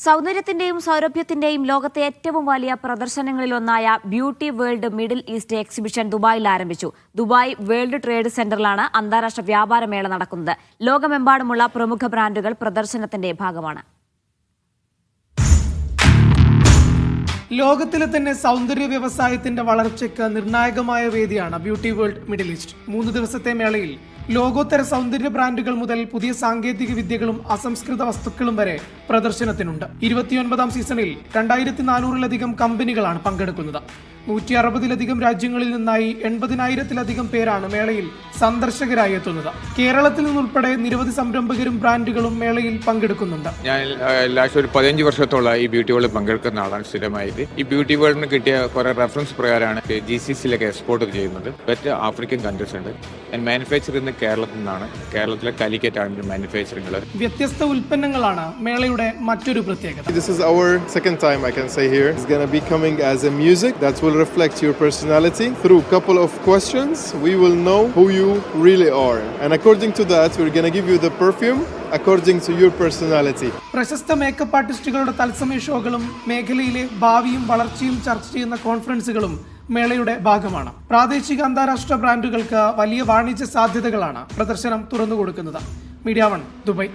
സൗന്ദര്യത്തിന്റെയും സൗരഭ്യത്തിന്റെയും ലോകത്തെ ഏറ്റവും വലിയ പ്രദർശനങ്ങളിലൊന്നായ Beauty World Middle East exhibition ദുബായിൽ ആരംഭിച്ചു. ദുബായ് വേൾഡ് ട്രേഡ് സെന്ററിലാണ് അന്താരാഷ്ട്ര വ്യാപാരമേള നടക്കുന്നത്. ലോകമെമ്പാടുമുള്ള പ്രമുഖ ബ്രാൻഡുകൾ പ്രദർശനത്തിന്റെ ഭാഗമാണ്. ലോകത്തിലെ തന്നെ സൗന്ദര്യ വ്യവസായത്തിന്റെ വളർച്ചയ്ക്ക് നിർണായകമായ വേദിയാണ് ബ്യൂട്ടി വേൾഡ് മിഡിൽ ഈസ്റ്റ്. 3 ദിവസത്തെ മേളയിൽ ലോകോത്തര സൗന്ദര്യ ബ്രാൻഡുകൾ മുതൽ പുതിയ സാങ്കേതിക വിദ്യകളും അസംസ്കൃത വസ്തുക്കളും വരെ പ്രദർശനത്തിനുണ്ട്. 29ാം സീസണിൽ 2400-ലധികം കമ്പനികളാണ് പങ്കെടുക്കുന്നത്. 160-ലധികം രാജ്യങ്ങളിൽ നിന്നായി 80,000-ലധികം പേരാണ് മേളയിൽ സന്ദർശകരായി എത്തുന്നത്. കേരളത്തിൽ നിന്നുൾപ്പെടെ നിരവധി സംരംഭകരും ബ്രാൻഡുകളും മേളയിൽ പങ്കെടുക്കുന്നുണ്ട്. ഞാൻ ലാസ്റ്റ് ഒരു 15 വർഷത്തോളം ഈ ബ്യൂട്ടി വേൾഡ് പങ്കെടുക്കുന്ന ആളാണ് സ്ഥിരമായിട്ട്. ഈ ബ്യൂട്ടി വേൾഡിന് കിട്ടിയ കുറെ റെഫറൻസ് പ്രകാരമാണ് GCC-യിലൊക്കെ എക്സ്പോർട്ട് ചെയ്യുന്നത്. മറ്റ് ആഫ്രിക്കൻ കൺട്രീസ് ഉണ്ട്. മാനുഫാക്ചറിംഗ് കേരളത്തിൽ നിന്നാണ്. കേരളത്തിലെ കാലിക്കറ്റാണ് മാനുഫാക്ചറിംഗ്. വ്യത്യസ്ത ഉൽപ്പന്നങ്ങളാണ് മേളയുടെ മറ്റൊരു പ്രത്യേകത. This is our second time, I can say here. It's going to be coming as a music that will reflect your personality. Through a couple of questions, we will know who you really are. And according to that, we're going to give you the perfume according to your personality. പ്രശസ്ത makeup ആർട്ടിസ്റ്റുകളുടെ തത്സമയ ഷോകളും മേഖലയിലെ ഭാവിയും വളർച്ചയും ചർച്ച ചെയ്യുന്ന കോൺഫറൻസുകളും മേളയുടെ ഭാഗമാണ്. പ്രാദേശിക അന്താരാഷ്ട്ര ബ്രാൻഡുകൾക്ക് വലിയ വാണിജ്യ സാധ്യതകളാണ് പ്രദർശനം തുറന്നു കൊടുക്കുന്നത്. Media 1 Dubai.